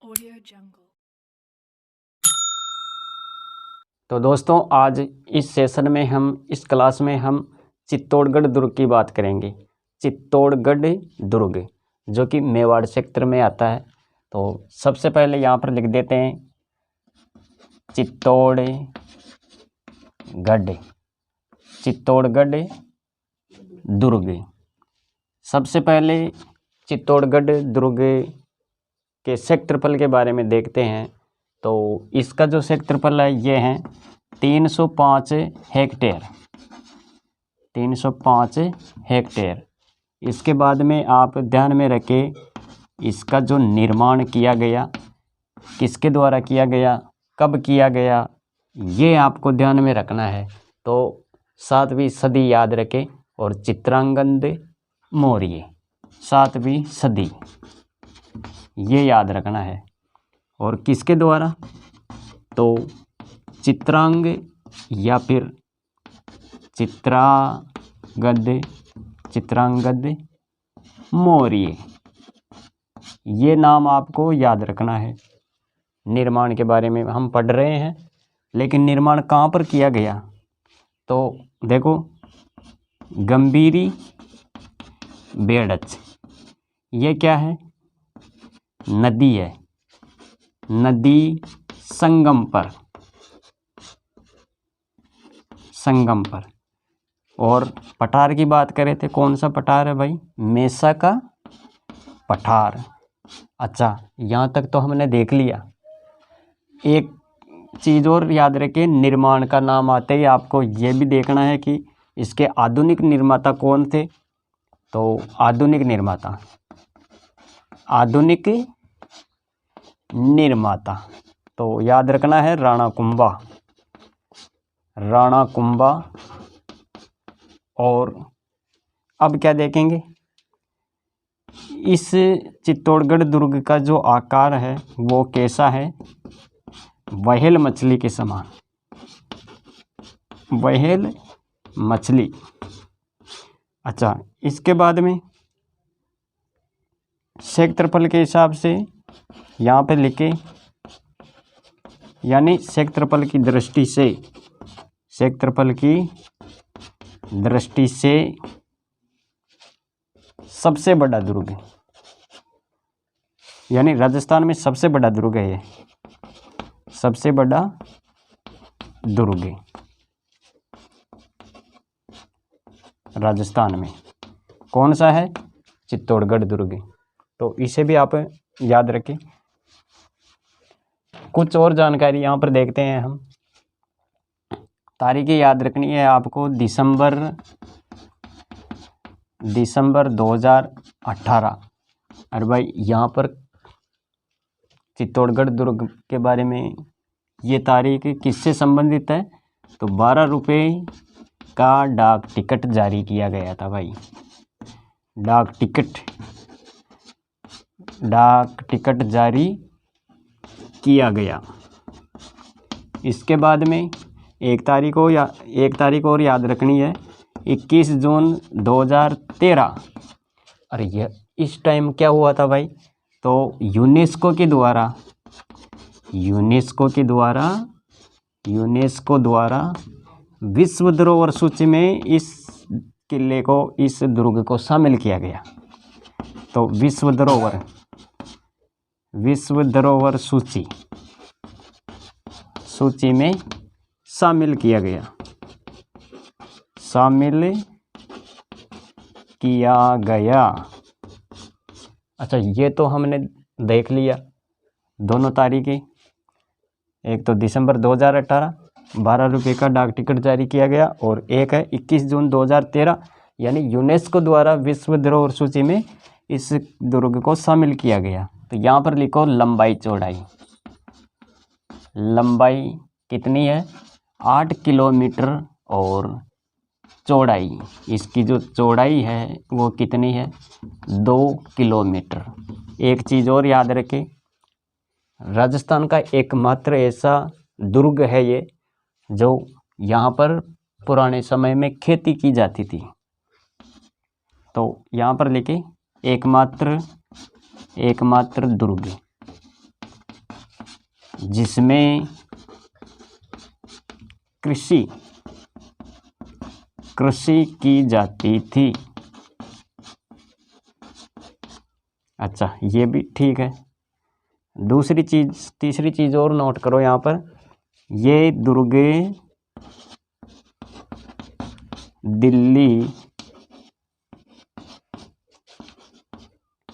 Audio Jungle। तो दोस्तों, आज इस सेशन में इस क्लास में हम चित्तौड़गढ़ दुर्ग की बात करेंगे। चित्तौड़गढ़ दुर्ग जो कि मेवाड़ क्षेत्र में आता है। तो सबसे पहले यहाँ पर लिख देते हैं चित्तौड़गढ़ दुर्ग। सबसे पहले चित्तौड़गढ़ दुर्ग के क्षेत्रफल के बारे में देखते हैं। तो इसका जो क्षेत्रफल है ये है 305 हेक्टेयर। 305 हेक्टेयर। इसके बाद में आप ध्यान में रखें, इसका जो निर्माण किया गया किसके द्वारा किया गया, कब किया गया, ये आपको ध्यान में रखना है। तो 7वीं सदी याद रखें और चित्रांगद मौर्य 7वीं सदी ये याद रखना है। और किसके द्वारा, तो चित्रांग या फिर चित्रांगद मौर्य, ये नाम आपको याद रखना है। निर्माण के बारे में हम पढ़ रहे हैं, लेकिन निर्माण कहाँ पर किया गया, तो देखो गंभीरी बेड़च, ये क्या है, नदी है, नदी संगम पर। और पठार की बात करें तो कौन सा पठार है भाई, मेसा का पठार। अच्छा, यहाँ तक तो हमने देख लिया। एक चीज़ और याद रखें, निर्माण का नाम आते ही आपको ये भी देखना है कि इसके आधुनिक निर्माता कौन थे। तो आधुनिक निर्माता तो याद रखना है राणा कुंभा। और अब क्या देखेंगे, इस चित्तौड़गढ़ दुर्ग का जो आकार है वो कैसा है, व्हेल मछली के समान, व्हेल मछली। अच्छा, इसके बाद में क्षेत्रफल के हिसाब से यहाँ पे लिखे, यानी क्षेत्रफल की दृष्टि से सबसे बड़ा दुर्ग, यानी राजस्थान में सबसे बड़ा दुर्ग है ये, सबसे बड़ा दुर्ग राजस्थान में कौन सा है, चित्तौड़गढ़ दुर्ग। तो इसे भी आप याद रखें। कुछ और जानकारी यहाँ पर देखते हैं हम। तारीखें याद रखनी है आपको, दिसंबर 2018। अरे भाई, यहाँ पर चित्तौड़गढ़ दुर्ग के बारे में ये तारीख किससे संबंधित है, तो 12 रुपये का डाक टिकट जारी किया गया था भाई। डाक टिकट जारी किया गया। इसके बाद में एक तारीख और याद रखनी है, 21 जून 2013। अरे ये इस टाइम क्या हुआ था भाई, तो यूनेस्को द्वारा विश्व धरोहर सूची में इस किले को, इस दुर्ग को शामिल किया गया। तो विश्व धरोहर सूची में शामिल किया गया। अच्छा, ये तो हमने देख लिया दोनों तारीखें। एक तो दिसंबर 2018 12 रुपये का डाक टिकट जारी किया गया, और एक है 21 जून 2013, यानी यूनेस्को द्वारा विश्व धरोहर सूची में इस दुर्ग को शामिल किया गया। तो यहाँ पर लिखो लंबाई कितनी है, 8 किलोमीटर, और चौड़ाई, इसकी जो चौड़ाई है वो कितनी है, 2 किलोमीटर। एक चीज़ और याद रखें, राजस्थान का एकमात्र ऐसा दुर्ग है ये जो यहाँ पर पुराने समय में खेती की जाती थी। तो यहाँ पर लिखे एकमात्र दुर्ग। जिसमें कृषि की जाती थी। अच्छा, ये भी ठीक है। दूसरी चीज, तीसरी चीज और नोट करो यहाँ पर, ये दुर्ग दिल्ली,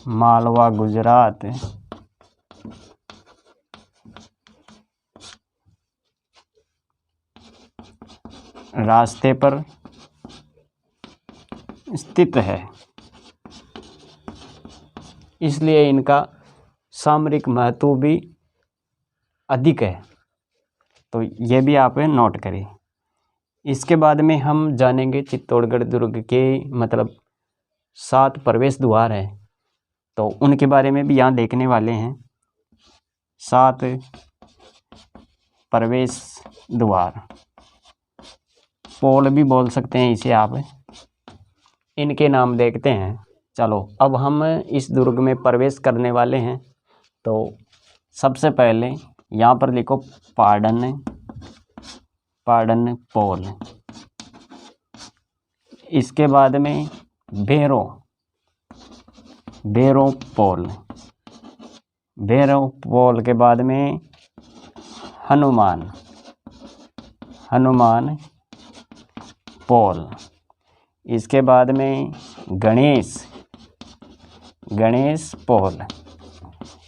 मालवा, गुजरात रास्ते पर स्थित है, इसलिए इनका सामरिक महत्व भी अधिक है। तो ये भी आप नोट करें। इसके बाद में हम जानेंगे चित्तौड़गढ़ दुर्ग के मतलब 7 प्रवेश द्वार हैं, तो उनके बारे में भी यहाँ देखने वाले हैं। 7 प्रवेश द्वार, पोल भी बोल सकते हैं इसे आप, इनके नाम देखते हैं। चलो, अब हम इस दुर्ग में प्रवेश करने वाले हैं। तो सबसे पहले यहाँ पर लिखो पार्डन पोल। इसके बाद में भैरो पोल। भैरो पोल के बाद में हनुमान पोल। इसके बाद में गणेश पोल।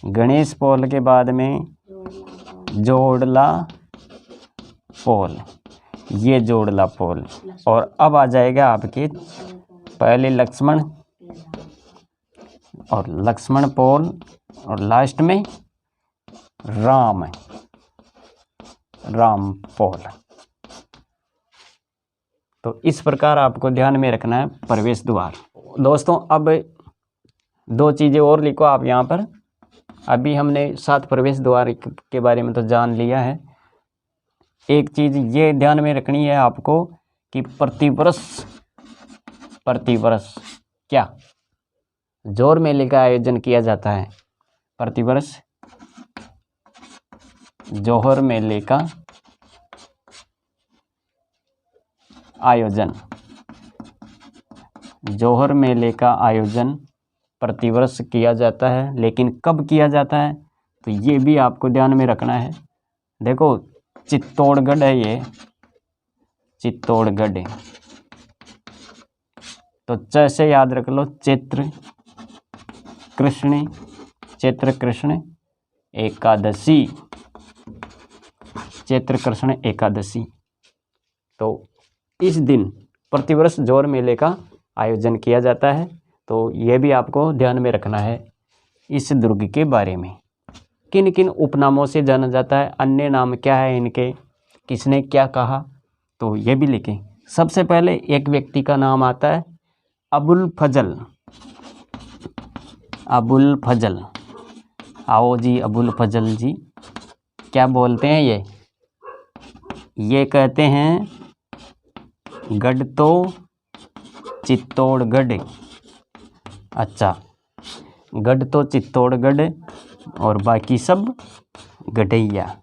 गणेश पोल के बाद में जोड़ला पोल, ये जोड़ला पोल। और अब आ जाएगा आपके पहले लक्ष्मण पोल, और लास्ट में राम पोल। तो इस प्रकार आपको ध्यान में रखना है प्रवेश द्वार। दोस्तों, अब 2 चीज़ें और लिखो आप यहाँ पर। अभी हमने 7 प्रवेश द्वार के बारे में तो जान लिया है। एक चीज़ ये ध्यान में रखनी है आपको कि प्रतिवर्ष क्या जोर मेले का आयोजन किया जाता है। प्रतिवर्ष जोहर मेले का आयोजन प्रतिवर्ष किया जाता है, लेकिन कब किया जाता है तो ये भी आपको ध्यान में रखना है। देखो, चित्तौड़गढ़ है ये, चित्तौड़गढ़, तो जैसे याद रख लो, चैत्र कृष्ण एकादशी, चैत्र कृष्ण एकादशी। तो इस दिन प्रतिवर्ष जोर मेले का आयोजन किया जाता है। तो ये भी आपको ध्यान में रखना है। इस दुर्ग के बारे में किन किन उपनामों से जाना जाता है, अन्य नाम क्या है इनके, किसने क्या कहा, तो ये भी लिखें। सबसे पहले एक व्यक्ति का नाम आता है अबुल फजल। आओ जी, अबुल फजल जी क्या बोलते हैं ये कहते हैं गढ़ तो चित्तौड़गढ़। अच्छा, गढ़ तो चित्तौड़गढ़ और बाकी सब गढ़ैया।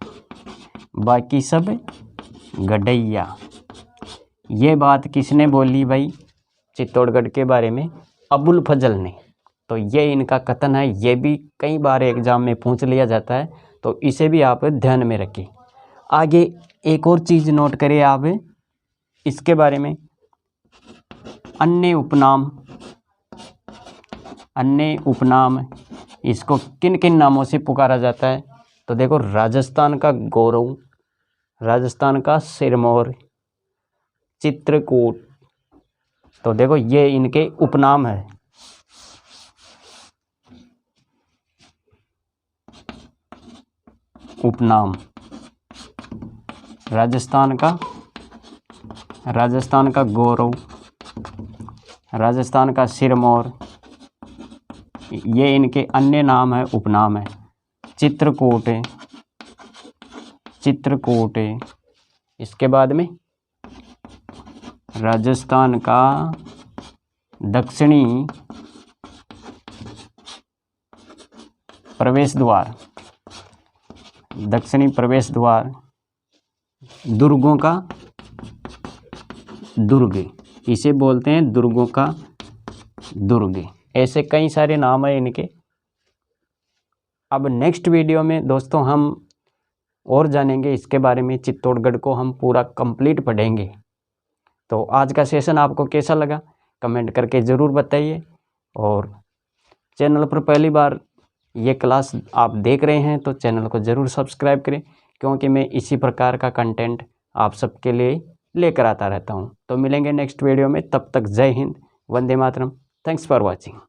ये बात किसने बोली भाई चित्तौड़गढ़ के बारे में? अबुल फजल ने। तो ये इनका कथन है, ये भी कई बार एग्जाम में पूछ लिया जाता है, तो इसे भी आप ध्यान में रखें। आगे एक और चीज़ नोट करें आप इसके बारे में, अन्य उपनाम इसको किन किन नामों से पुकारा जाता है? तो देखो, राजस्थान का गौरव, राजस्थान का सिरमौर, चित्रकूट। तो देखो, ये इनके उपनाम है। उपनाम राजस्थान का गौरव, राजस्थान का सिरमौर, ये इनके अन्य नाम है, उपनाम है। चित्रकूट। इसके बाद में राजस्थान का दक्षिणी प्रवेश द्वार, दक्षिणी प्रवेश द्वार, दुर्गों का दुर्ग, इसे बोलते हैं दुर्गों का दुर्ग। ऐसे कई सारे नाम है इनके। अब नेक्स्ट वीडियो में दोस्तों हम और जानेंगे इसके बारे में, चित्तौड़गढ़ को हम पूरा कंप्लीट पढ़ेंगे। तो आज का सेशन आपको कैसा लगा कमेंट करके ज़रूर बताइए, और चैनल पर पहली बार ये क्लास आप देख रहे हैं तो चैनल को ज़रूर सब्सक्राइब करें, क्योंकि मैं इसी प्रकार का कंटेंट आप सबके लिए लेकर आता रहता हूं। तो मिलेंगे नेक्स्ट वीडियो में, तब तक जय Hind, Vande Mataram, thanks for watching.